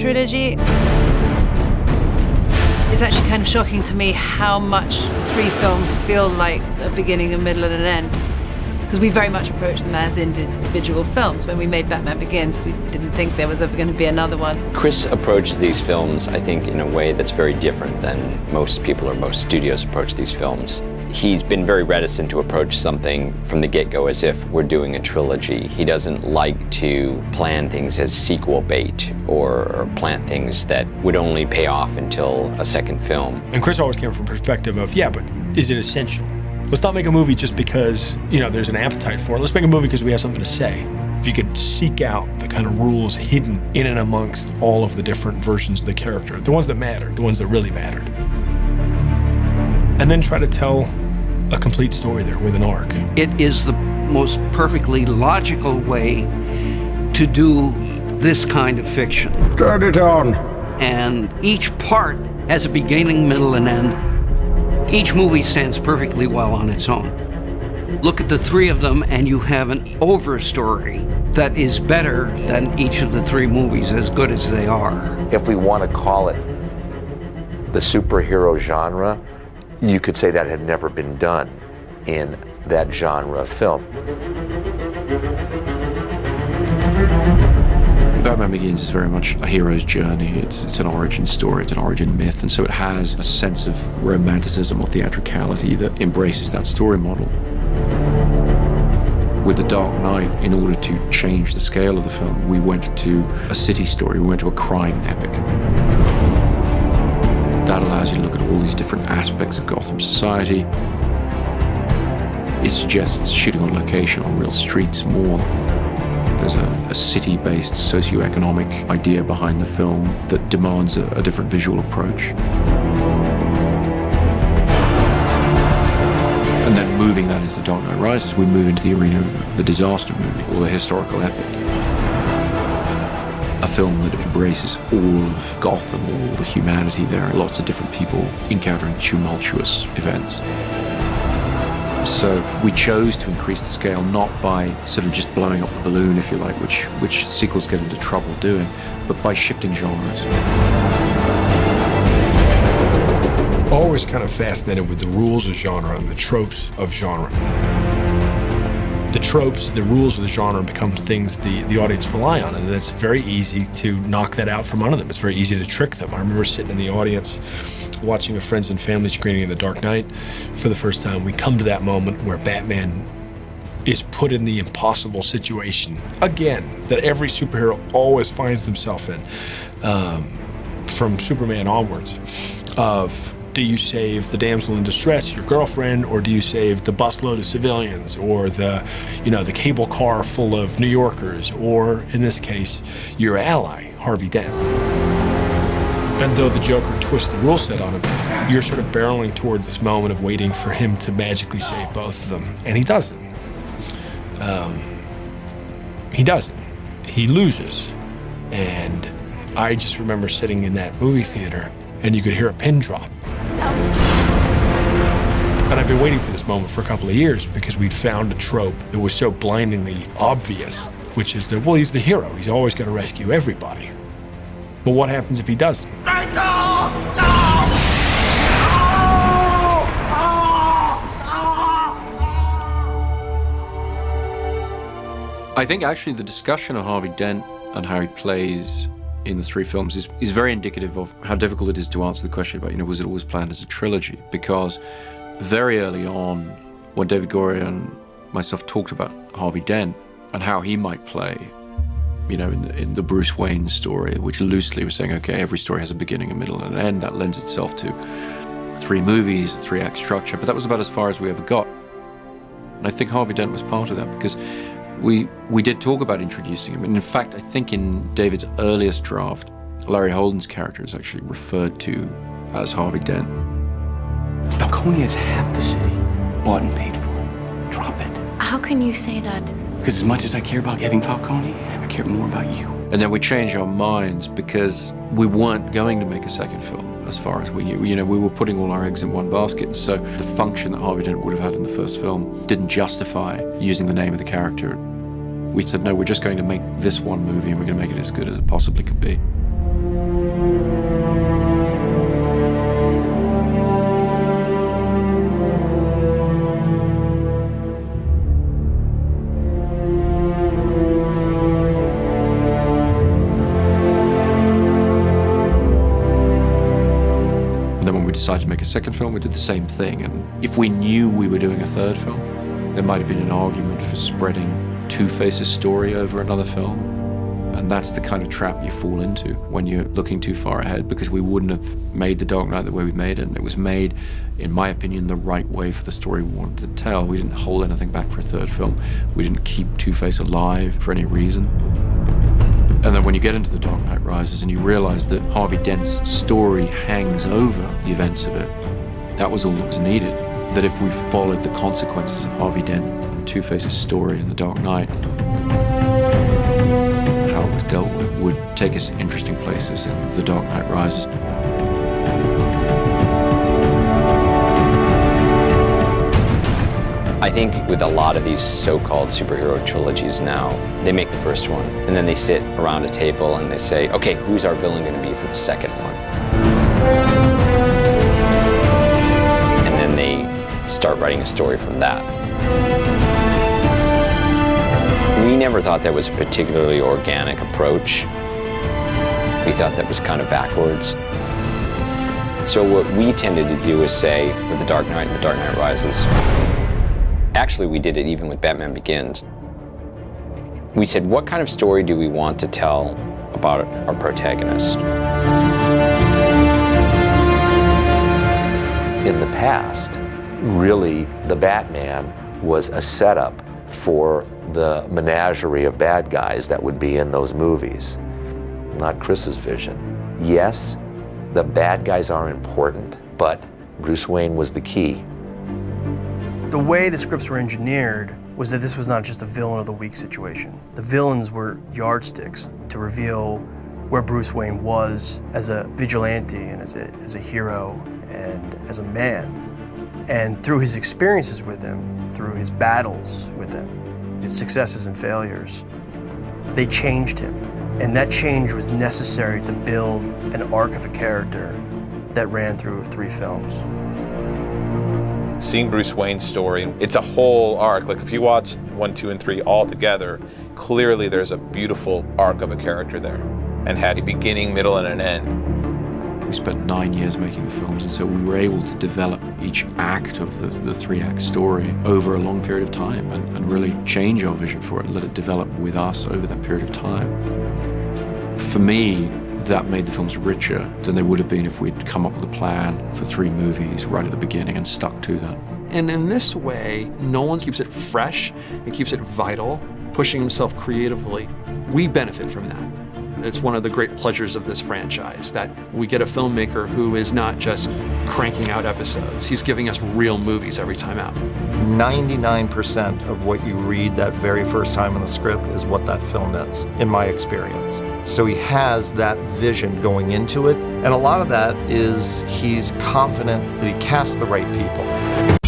trilogy. It's actually kind of shocking to me how much the three films feel like a beginning, a middle, and an end. Because we very much approach them as individual films. When we made Batman Begins, we didn't think there was ever going to be another one. Chris approaches these films, I think, in a way that's very different than most people or most studios approach these films. He's been very reticent to approach something from the get-go as if we're doing a trilogy. He doesn't like to plan things as sequel bait or plant things that would only pay off until a second film. And Chris always came from a perspective of, yeah, but is it essential? Let's not make a movie just because, there's an appetite for it. Let's make a movie because we have something to say. If you could seek out the kind of rules hidden in and amongst all of the different versions of the character, the ones that mattered, the ones that really mattered, and then try to tell a complete story there with an arc. It is the most perfectly logical way to do this kind of fiction. Turn it on. And each part has a beginning, middle, and end. Each movie stands perfectly well on its own. Look at the three of them and you have an overstory that is better than each of the three movies, as good as they are. If we want to call it the superhero genre, you could say that had never been done in that genre of film. Batman Begins is very much a hero's journey. It's an origin story, it's an origin myth, and so it has a sense of romanticism or theatricality that embraces that story model. With The Dark Knight, in order to change the scale of the film, we went to a city story, we went to a crime epic. That allows you to look at all these different aspects of Gotham society. It suggests shooting on location, on real streets more. There's a city-based socioeconomic idea behind the film that demands a different visual approach. And then moving that into The Dark Knight Rises, we move into the arena of the disaster movie, or the historical epic. A film that embraces all of Gotham, all the humanity there, lots of different people encountering tumultuous events. So we chose to increase the scale not by sort of just blowing up the balloon, if you like, which sequels get into trouble doing, but by shifting genres. Always kind of fascinated with the rules of genre and the tropes of genre. The tropes, the rules of the genre become things the audience rely on, and it's very easy to knock that out from under them. It's very easy to trick them. I remember sitting in the audience watching a friends and family screening of The Dark Knight for the first time. We come to that moment where Batman is put in the impossible situation, again, that every superhero always finds himself in, from Superman onwards, of do you save the damsel in distress, your girlfriend, or do you save the busload of civilians, or the cable car full of New Yorkers, or in this case, your ally, Harvey Dent? And though the Joker twists the rule set on him, you're sort of barreling towards this moment of waiting for him to magically save both of them, and he doesn't. He doesn't. He loses. And I just remember sitting in that movie theater, and you could hear a pin drop. And I've been waiting for this moment for a couple of years because we'd found a trope that was so blindingly obvious, which is that, well, he's the hero. He's always got to rescue everybody. But what happens if he doesn't? I think actually the discussion of Harvey Dent and how he plays in the three films is very indicative of how difficult it is to answer the question about, was it always planned as a trilogy? Because very early on, when David Goyer and myself talked about Harvey Dent and how he might play, in the Bruce Wayne story, which loosely was saying, okay, every story has a beginning, a middle, and an end. That lends itself to 3 movies, 3-act structure, but that was about as far as we ever got. And I think Harvey Dent was part of that because we did talk about introducing him. And in fact, I think in David's earliest draft, Larry Holden's character is actually referred to as Harvey Dent. Falcone has half the city bought and paid for. Drop it. How can you say that? Because as much as I care about getting Falcone, I care more about you. And then we changed our minds because we weren't going to make a second film, as far as we knew. We were putting all our eggs in one basket. And so the function that Harvey Dent would have had in the first film didn't justify using the name of the character. We said, no, we're just going to make this one movie and we're going to make it as good as it possibly could be. decided to make a second film, we did the same thing. And if we knew we were doing a third film, there might have been an argument for spreading Two-Face's story over another film. And that's the kind of trap you fall into when you're looking too far ahead, because we wouldn't have made The Dark Knight the way we made it, and it was made, in my opinion, the right way for the story we wanted to tell. We didn't hold anything back for a third film. We didn't keep Two-Face alive for any reason. And then when you get into The Dark Knight Rises and you realize that Harvey Dent's story hangs over the events of it, that was all that was needed. That if we followed the consequences of Harvey Dent and Two-Face's story in The Dark Knight, how it was dealt with would take us interesting places in The Dark Knight Rises. I think with a lot of these so-called superhero trilogies now, they make the first one, and then they sit around a table and they say, okay, who's our villain going to be for the second one? And then they start writing a story from that. We never thought that was a particularly organic approach. We thought that was kind of backwards. So what we tended to do is say, with The Dark Knight and The Dark Knight Rises, actually we did it even with Batman Begins. We said, what kind of story do we want to tell about our protagonist? In the past, really, the Batman was a setup for the menagerie of bad guys that would be in those movies, not Chris's vision. Yes, the bad guys are important, but Bruce Wayne was the key. The way the scripts were engineered was that this was not just a villain of the week situation. The villains were yardsticks to reveal where Bruce Wayne was as a vigilante and as a hero and as a man. And through his experiences with him, through his battles with him, his successes and failures, they changed him. And that change was necessary to build an arc of a character that ran through 3 films. Seeing Bruce Wayne's story, it's a whole arc. Like if you watch 1, 2, and 3 all together, clearly there's a beautiful arc of a character there, and had a beginning, middle, and an end. We spent 9 years making the films, and so we were able to develop each act of the 3-act story over a long period of time and really change our vision for it and let it develop with us over that period of time. For me, that made the films richer than they would have been if we'd come up with a plan for 3 movies right at the beginning and stuck to that. And in this way, Nolan keeps it fresh and keeps it vital, pushing himself creatively. We benefit from that. It's one of the great pleasures of this franchise, that we get a filmmaker who is not just cranking out episodes. He's giving us real movies every time out. 99% of what you read that very first time in the script is what that film is, in my experience. So he has that vision going into it, and a lot of that is he's confident that he casts the right people.